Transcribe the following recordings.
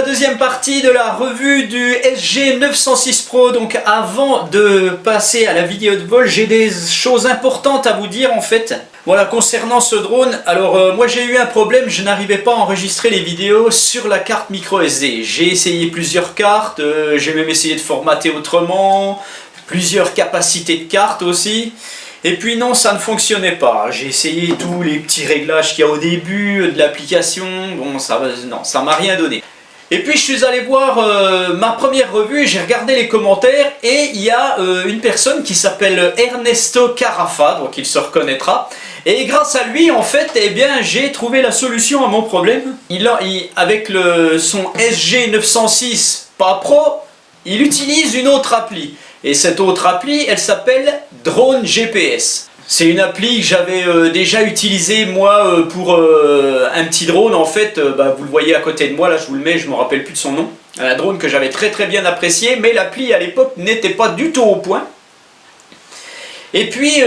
deuxième partie de la revue du SG906 Pro. Donc avant de passer à la vidéo de vol, j'ai des choses importantes à vous dire en fait. Voilà, concernant ce drone, alors moi j'ai eu un problème, je n'arrivais pas à enregistrer les vidéos sur la carte micro SD. J'ai essayé plusieurs cartes, j'ai même essayé de formater autrement, plusieurs capacités de cartes aussi. Et puis non, ça ne fonctionnait pas. J'ai essayé tous les petits réglages qu'il y a au début de l'application. Bon, ça m'a rien donné. Et puis je suis allé voir ma première revue, j'ai regardé les commentaires et il y a une personne qui s'appelle Ernesto Carafa, donc il se reconnaîtra. Et grâce à lui, en fait, eh bien, j'ai trouvé la solution à mon problème. Avec son SG906 pas Pro, il utilise une autre appli. Et cette autre appli, elle s'appelle Drone GPS. C'est une appli que j'avais déjà utilisée moi pour un petit drone en fait, vous le voyez à côté de moi, là je vous le mets, je ne me rappelle plus de son nom. Un drone que j'avais très bien apprécié, mais l'appli à l'époque n'était pas du tout au point. Et puis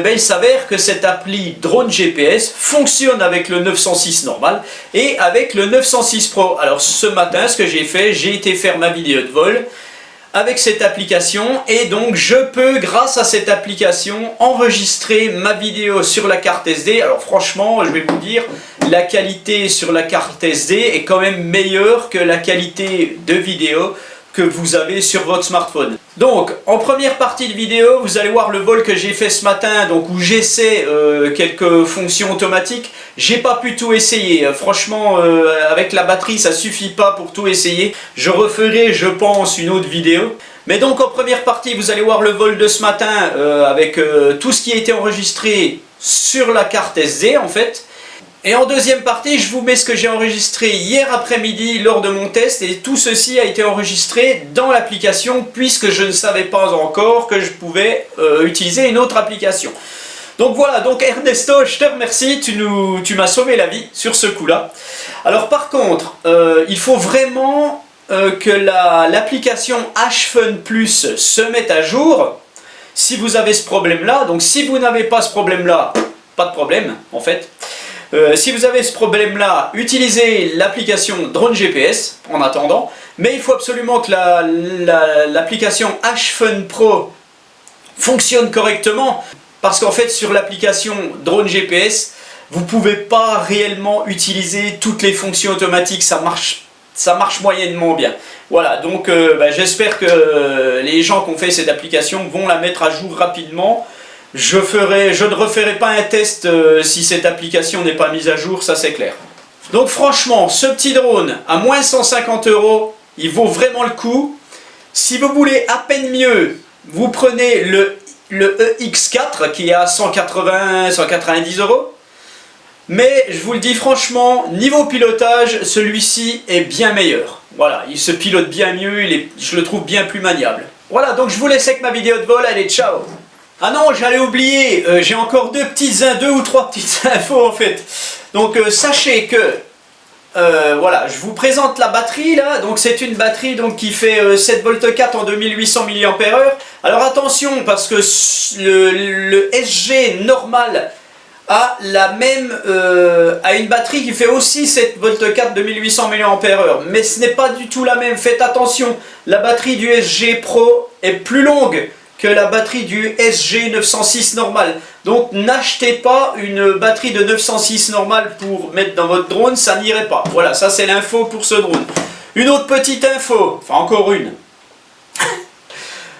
il s'avère que cette appli Drone GPS fonctionne avec le 906 normal et avec le 906 Pro. Alors ce matin, ce que j'ai fait, j'ai été faire ma vidéo de vol avec cette application et donc je peux grâce à cette application enregistrer ma vidéo sur la carte SD. Alors franchement je vais vous dire, la qualité sur la carte SD est quand même meilleure que la qualité de vidéo que vous avez sur votre smartphone. Donc en première partie de vidéo vous allez voir le vol que j'ai fait ce matin, donc où j'essaie quelques fonctions automatiques. J'ai pas pu tout essayer, franchement avec la batterie ça suffit pas pour tout essayer. Je referai je pense une autre vidéo. Mais donc en première partie vous allez voir le vol de ce matin avec tout ce qui a été enregistré sur la carte SD en fait. Et en deuxième partie, je vous mets ce que j'ai enregistré hier après-midi lors de mon test et tout ceci a été enregistré dans l'application puisque je ne savais pas encore que je pouvais utiliser une autre application. Donc voilà, donc Ernesto, je te remercie, tu m'as sauvé la vie sur ce coup-là. Alors par contre, il faut vraiment que l'application HFun Plus se mette à jour si vous avez ce problème-là. Donc si vous n'avez pas ce problème-là, pas de problème en fait. Si vous avez ce problème-là, utilisez l'application Drone GPS en attendant, mais il faut absolument que l'application HFun Pro fonctionne correctement, parce qu'en fait sur l'application Drone GPS, vous ne pouvez pas réellement utiliser toutes les fonctions automatiques, ça marche moyennement bien. Voilà, donc j'espère que les gens qui ont fait cette application vont la mettre à jour rapidement. Je ne referai pas un test si cette application n'est pas mise à jour, ça c'est clair. Donc franchement, ce petit drone à moins 150 €, il vaut vraiment le coup. Si vous voulez à peine mieux, vous prenez le EX4 qui est à 190 €. Mais je vous le dis franchement, niveau pilotage, celui-ci est bien meilleur. Voilà, il se pilote bien mieux, je le trouve bien plus maniable. Voilà, donc je vous laisse avec ma vidéo de vol, allez ciao! Ah non, j'allais oublier, j'ai encore deux ou trois petites infos en fait. Donc sachez que, voilà, je vous présente la batterie là. Donc c'est une batterie donc, qui fait 7,4 V en 2800 mAh. Alors attention, parce que le SG normal a une batterie qui fait aussi 7,4 V 2800 mAh. Mais ce n'est pas du tout la même, faites attention. La batterie du SG Pro est plus longue que la batterie du SG906 normal. Donc n'achetez pas une batterie de 906 normal pour mettre dans votre drone, ça n'irait pas. Voilà, ça c'est l'info pour ce drone. Une autre petite info, enfin encore une.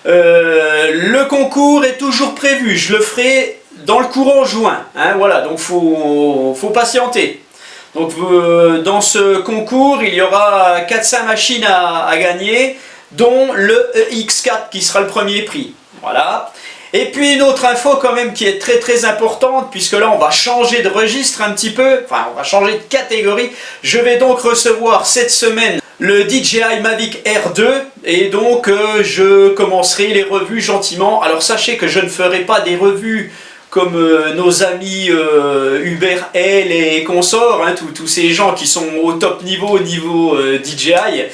Le concours est toujours prévu, je le ferai dans le courant juin. Hein, voilà, donc faut patienter. Donc dans ce concours, il y aura 4-5 machines à gagner, dont le EX4 qui sera le premier prix. Voilà. Et puis une autre info quand même qui est très importante, puisque là on va changer de registre un petit peu, enfin on va changer de catégorie. Je vais donc recevoir cette semaine le DJI Mavic R2 et donc je commencerai les revues gentiment. Alors sachez que je ne ferai pas des revues comme nos amis Hubert L et consorts, hein, tous ces gens qui sont au top niveau DJI.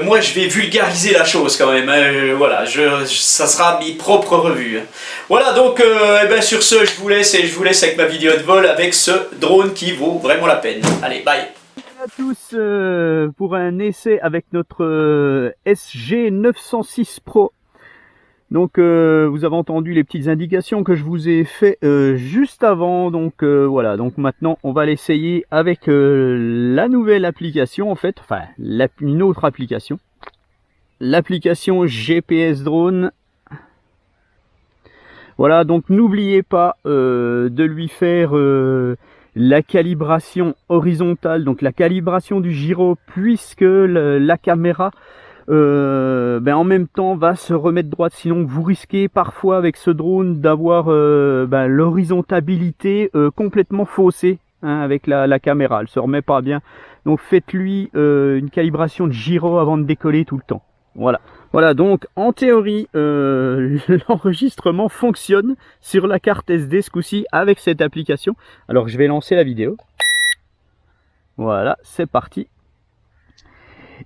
Moi je vais vulgariser la chose quand même, hein, voilà, ça sera mes propres revues. Voilà, donc sur ce je vous laisse avec ma vidéo de vol avec ce drone qui vaut vraiment la peine. Allez, bye. à tous pour un essai avec notre SG906 Pro. Donc vous avez entendu les petites indications que je vous ai fait juste avant. Donc voilà, donc maintenant on va l'essayer avec la nouvelle application en fait, enfin une autre application. L'application GPS Drone. Voilà, donc n'oubliez pas de lui faire la calibration horizontale, donc la calibration du gyro, puisque la caméra en même temps va se remettre droite, sinon vous risquez parfois avec ce drone d'avoir l'horizontabilité complètement faussée avec la caméra, elle se remet pas bien. Donc faites-lui une calibration de gyro avant de décoller tout le temps. Voilà, donc en théorie, l'enregistrement fonctionne sur la carte SD ce coup-ci avec cette application. Alors je vais lancer la vidéo. Voilà, c'est parti.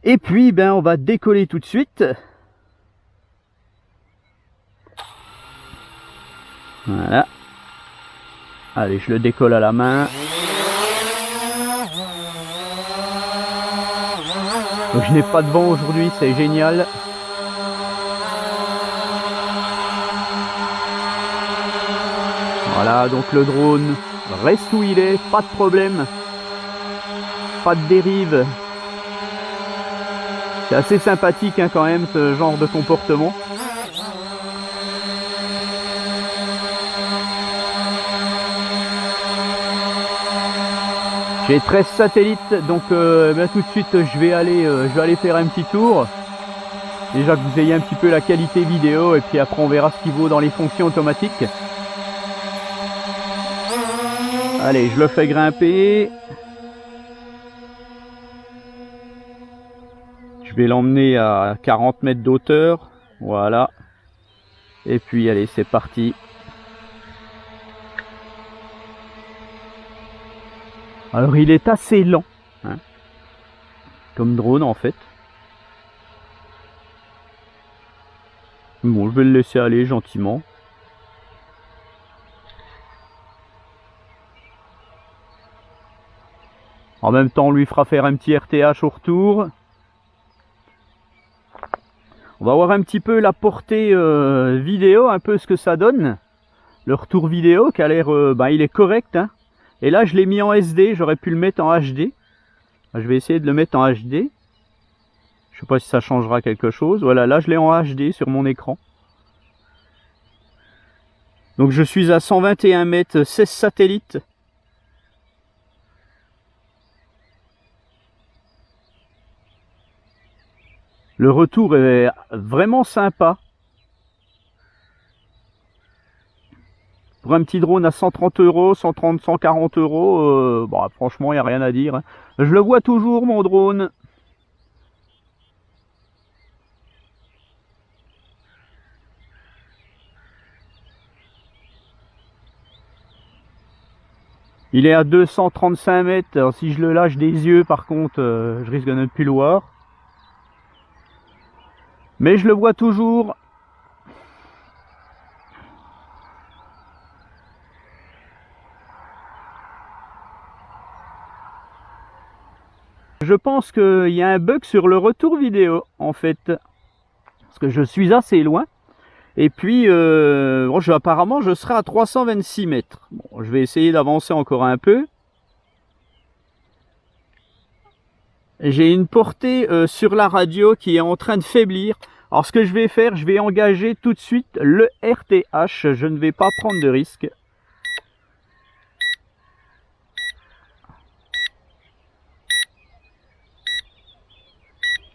Et puis, on va décoller tout de suite. Voilà. Allez, je le décolle à la main. Donc, je n'ai pas de vent aujourd'hui, c'est génial. Voilà, donc le drone reste où il est, pas de problème. Pas de dérive. C'est assez sympathique quand même ce genre de comportement. J'ai 13 satellites, donc tout de suite je vais aller faire un petit tour. Déjà que vous ayez un petit peu la qualité vidéo, et puis après on verra ce qu'il vaut dans les fonctions automatiques. Allez, je le fais grimper. Je vais l'emmener à 40 mètres d'auteur. Voilà. Et puis allez, c'est parti. Alors il est assez lent, comme drone en fait. Bon, je vais le laisser aller gentiment. En même temps, on lui fera faire un petit RTH au retour. On va voir un petit peu la portée vidéo, un peu ce que ça donne. Le retour vidéo qui a l'air, il est correct. Et là, je l'ai mis en SD, j'aurais pu le mettre en HD. Je vais essayer de le mettre en HD. Je sais pas si ça changera quelque chose. Voilà, là, je l'ai en HD sur mon écran. Donc, je suis à 121 mètres, 16 satellites. Le retour est vraiment sympa. Pour un petit drone à 130 €, 130, 140 €, franchement, il n'y a rien à dire. Je le vois toujours, mon drone. Il est à 235 mètres. Alors, si je le lâche des yeux, par contre, je risque de ne plus le voir. Mais je le vois toujours. Je pense qu'il y a un bug sur le retour vidéo, en fait. Parce que je suis assez loin. Et puis, apparemment, je serai à 326 mètres. Bon, je vais essayer d'avancer encore un peu. J'ai une portée sur la radio qui est en train de faiblir. Alors, ce que je vais faire, je vais engager tout de suite le RTH. Je ne vais pas prendre de risque.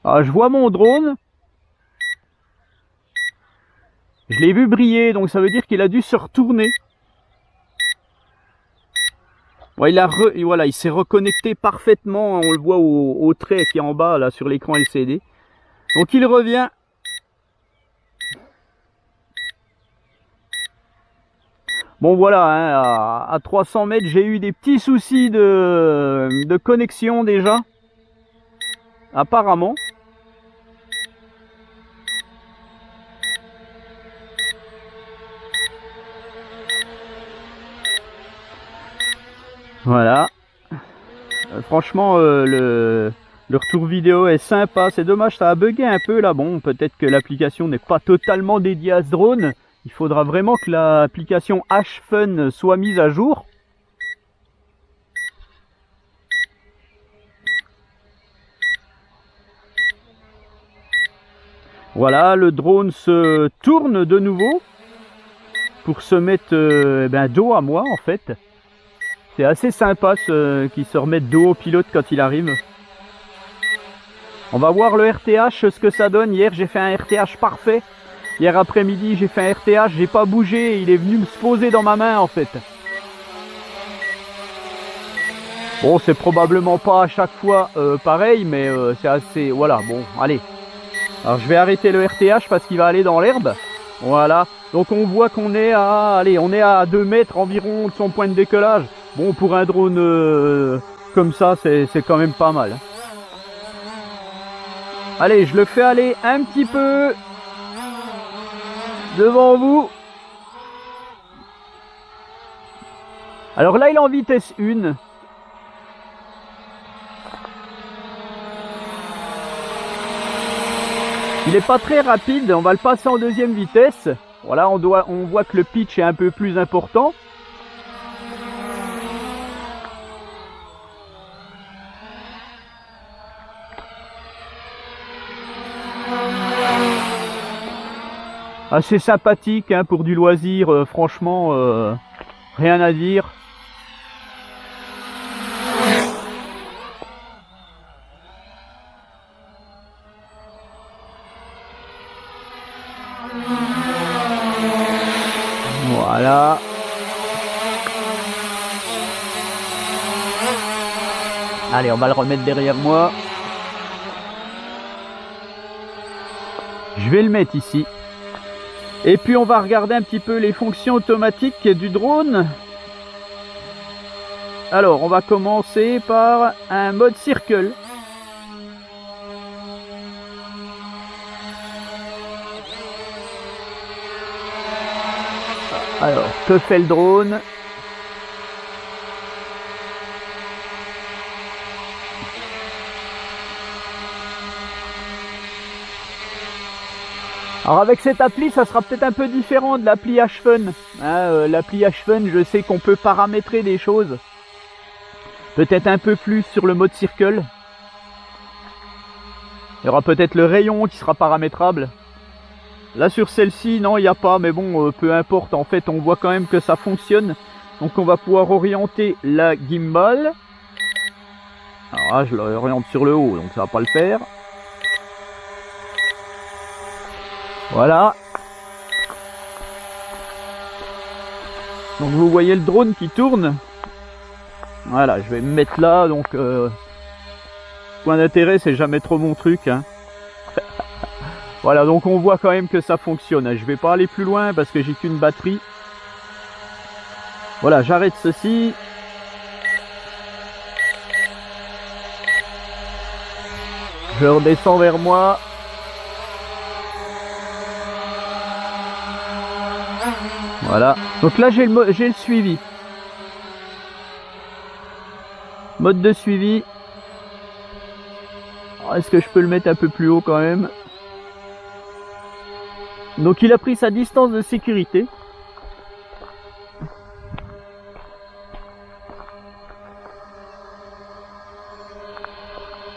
Alors, je vois mon drone. Je l'ai vu briller, donc ça veut dire qu'il a dû se retourner. Ouais, il s'est reconnecté parfaitement. On le voit au trait qui est en bas là sur l'écran LCD. Donc il revient. Bon voilà, à 300 mètres, j'ai eu des petits soucis de connexion déjà. Apparemment. Voilà. Franchement, le retour vidéo est sympa. C'est dommage, ça a bugué un peu là. Bon, peut-être que l'application n'est pas totalement dédiée à ce drone. Il faudra vraiment que l'application HFun soit mise à jour. Voilà, le drone se tourne de nouveau pour se mettre dos à moi en fait. C'est assez sympa qu'il se remette dos au pilote quand il arrive. On va voir le RTH, ce que ça donne. Hier, j'ai fait un RTH parfait. Hier après-midi, j'ai fait un RTH, j'ai pas bougé. Il est venu me se poser dans ma main, en fait. Bon, c'est probablement pas à chaque fois pareil, mais c'est assez... Voilà, bon, allez. Alors, je vais arrêter le RTH parce qu'il va aller dans l'herbe. Voilà. Donc, on voit qu'on est à... Allez, on est à 2 mètres environ de son point de décollage. Bon, pour un drone comme ça, c'est quand même pas mal. Allez, je le fais aller un petit peu devant vous. Alors là, il est en vitesse 1. Il n'est pas très rapide, on va le passer en deuxième vitesse. Voilà, on voit que le pitch est un peu plus important. Assez sympathique hein, pour du loisir, franchement, rien à dire. Voilà. Allez, on va le remettre derrière moi. Je vais le mettre ici. Et puis on va regarder un petit peu les fonctions automatiques du drone. Alors on va commencer par un mode circle. Alors que fait le drone? Alors avec cette appli, ça sera peut-être un peu différent de l'appli HFun. Hein, l'appli HFun, je sais qu'on peut paramétrer des choses. Peut-être un peu plus sur le mode circle. Il y aura peut-être le rayon qui sera paramétrable. Là sur celle-ci, non, il n'y a pas, mais bon, peu importe. En fait, on voit quand même que ça fonctionne. Donc on va pouvoir orienter la gimbal. Alors là, je l'oriente sur le haut, donc ça va pas le faire. Voilà. Donc vous voyez le drone qui tourne. Voilà, je vais me mettre là. Donc point d'intérêt, c'est jamais trop mon truc. Hein. Voilà, donc on voit quand même que ça fonctionne. Je vais pas aller plus loin parce que j'ai qu'une batterie. Voilà, j'arrête ceci. Je redescends vers moi. Voilà, donc là j'ai le suivi. Mode de suivi. Est-ce que je peux le mettre un peu plus haut quand même? Donc il a pris sa distance de sécurité.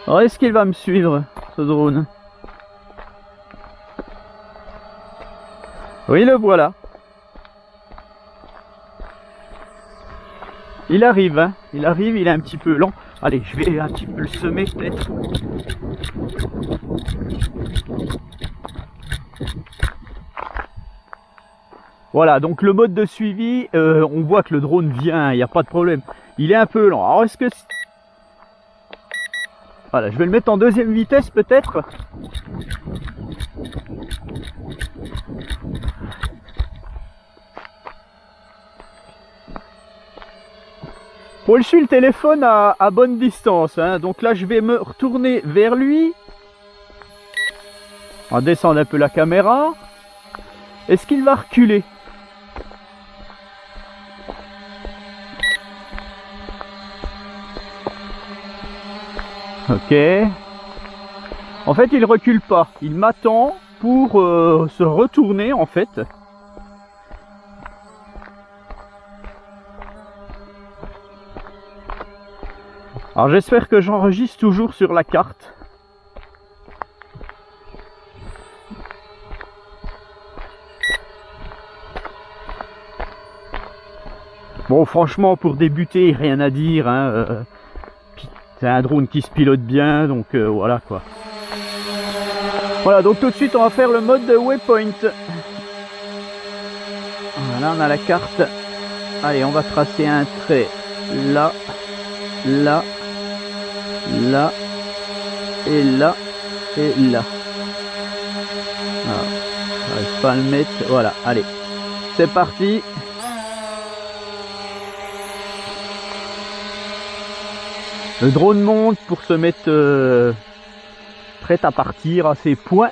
Alors est-ce qu'il va me suivre ce drone? Oui, le voilà. Il arrive, hein. Il arrive, il est un petit peu lent. Allez, je vais un petit peu le semer peut-être. Voilà, donc le mode de suivi, on voit que le drone vient, il n'y a pas de problème. Il est un peu lent. Alors est-ce que... Voilà, je vais le mettre en deuxième vitesse peut-être. Bon, je suis le téléphone à bonne distance, hein. Donc là je vais me retourner vers lui. On va descendre un peu la caméra. Est-ce qu'il va reculer? Ok. En fait, il recule pas. Il m'attend pour se retourner, en fait. Alors, j'espère que j'enregistre toujours sur la carte. Bon, franchement, pour débuter, rien à dire, hein. C'est un drone qui se pilote bien, donc voilà quoi. Voilà, donc tout de suite on va faire le mode de waypoint. Voilà, on a la carte. Allez, on va tracer un trait là, là, là, et là, et là. Voilà, j'arrive pas à le mettre. Voilà, allez, c'est parti. Le drone monte pour se mettre prêt à partir à ses points.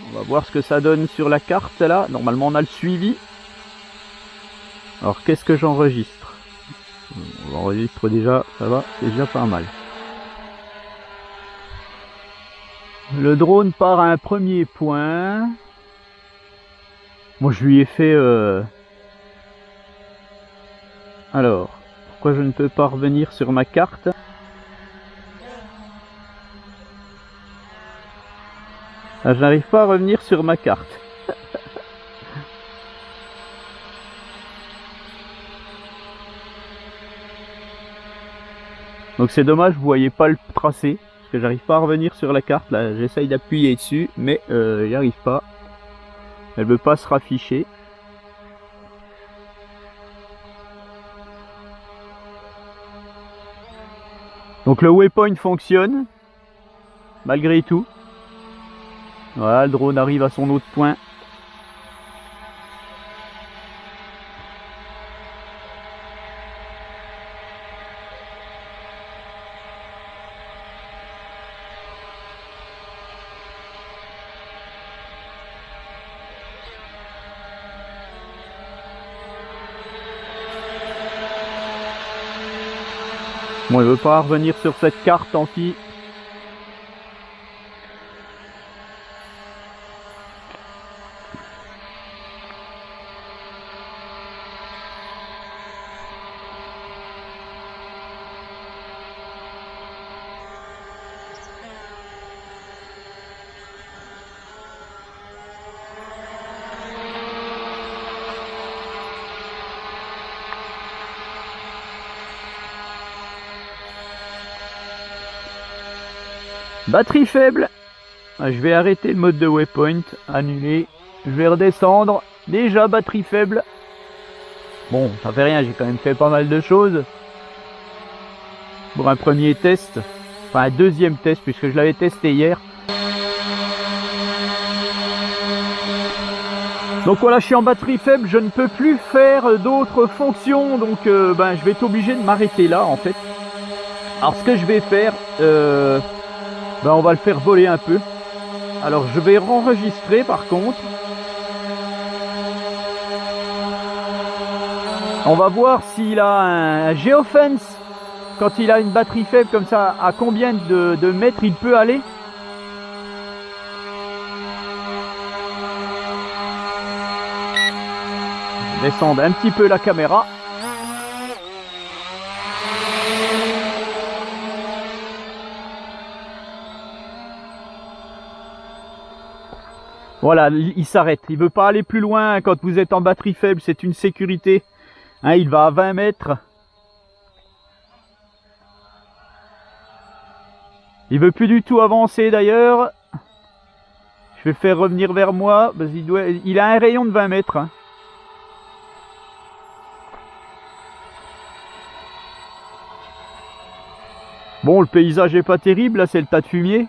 On va voir ce que ça donne sur la carte là. Normalement on a le suivi. Alors qu'est-ce que j'enregistre? On enregistre déjà, ça va, c'est déjà pas mal. Le drone part à un premier point. Moi je lui ai fait... Alors, pourquoi je ne peux pas revenir sur ma carte? Ah, je n'arrive pas à revenir sur ma carte. Donc c'est dommage, vous voyez pas le tracé, parce que j'arrive pas à revenir sur la carte. Là, j'essaye d'appuyer dessus, mais j'y arrive pas. Elle veut pas se rafficher. Donc le waypoint fonctionne, malgré tout. Voilà, le drone arrive à son autre point. Bon, il veut pas revenir sur cette carte, tant pis. Batterie faible. Je vais arrêter le mode de waypoint, annuler. Je vais redescendre. Déjà batterie faible. Bon, ça fait rien, j'ai quand même fait pas mal de choses. Pour un premier test. Enfin un deuxième test puisque je l'avais testé hier. Donc voilà, je suis en batterie faible, je ne peux plus faire d'autres fonctions. Donc je vais être obligé de m'arrêter là en fait. Alors ce que je vais faire... on va le faire voler un peu. Alors je vais enregistrer par contre. On va voir s'il a un géofence. Quand il a une batterie faible comme ça, à combien de mètres il peut aller. Descendre un petit peu la caméra. Voilà, il s'arrête. Il veut pas aller plus loin. Quand vous êtes en batterie faible, c'est une sécurité. Hein, il va à 20 mètres. Il veut plus du tout avancer d'ailleurs. Je vais le faire revenir vers moi. Parce il a un rayon de 20 mètres. Hein. Bon, le paysage est pas terrible. Là, c'est le tas de fumier.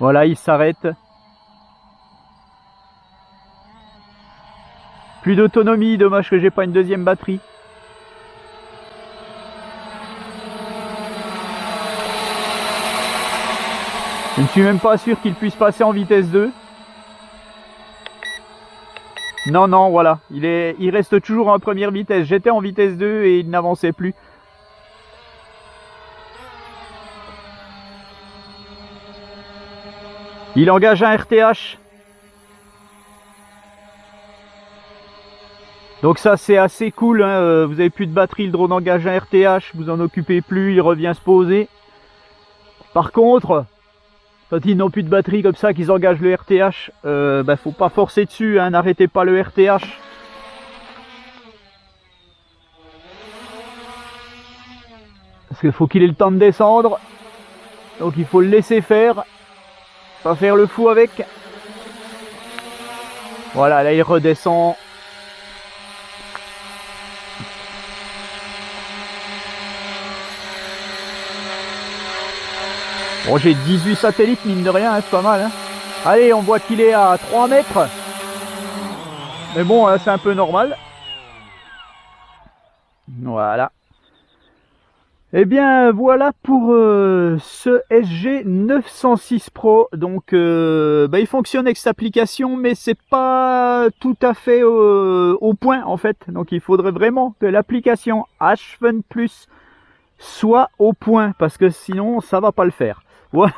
Voilà, il s'arrête. Plus d'autonomie, dommage que j'ai pas une deuxième batterie. Je ne suis même pas sûr qu'il puisse passer en vitesse 2. Non, non, voilà. Il reste toujours en première vitesse. J'étais en vitesse 2 et il n'avançait plus. Il engage un RTH. Donc ça c'est assez cool, hein. Vous avez plus de batterie, le drone engage un RTH, vous en occupez plus, il revient se poser. Par contre, quand ils n'ont plus de batterie comme ça, qu'ils engagent le RTH, faut pas forcer dessus, hein, n'arrêtez pas le RTH. Parce qu'il faut qu'il ait le temps de descendre. Donc il faut le laisser faire. Pas faire le fou avec. Voilà, là il redescend. Bon, j'ai 18 satellites, mine de rien, hein, c'est pas mal. Hein. Allez, on voit qu'il est à 3 mètres. Mais bon, hein, c'est un peu normal. Voilà. Eh bien, voilà pour ce SG906 Pro. Donc, il fonctionne avec cette application, mais c'est pas tout à fait au point, en fait. Donc, il faudrait vraiment que l'application HFun Plus soit au point, parce que sinon, ça va pas le faire. Voilà.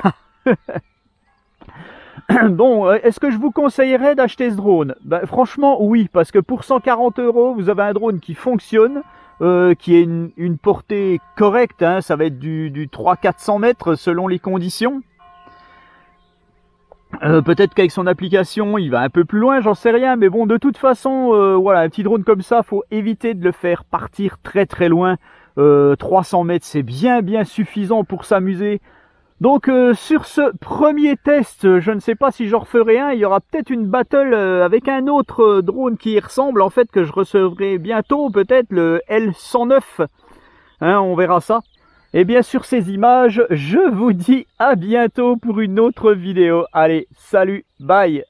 Bon, est-ce que je vous conseillerais d'acheter ce drone? Franchement, oui, parce que pour 140 €, vous avez un drone qui fonctionne, qui est une portée correcte, hein, ça va être du 300-400 mètres selon les conditions. Peut-être qu'avec son application, il va un peu plus loin, j'en sais rien, mais bon, de toute façon, voilà, un petit drone comme ça, faut éviter de le faire partir très très loin. 300 mètres, c'est bien suffisant pour s'amuser. Donc sur ce premier test, je ne sais pas si j'en referai un, il y aura peut-être une battle avec un autre drone qui y ressemble en fait, que je recevrai bientôt, peut-être le L109, hein, on verra ça. Et bien sur ces images, je vous dis à bientôt pour une autre vidéo. Allez, salut, bye.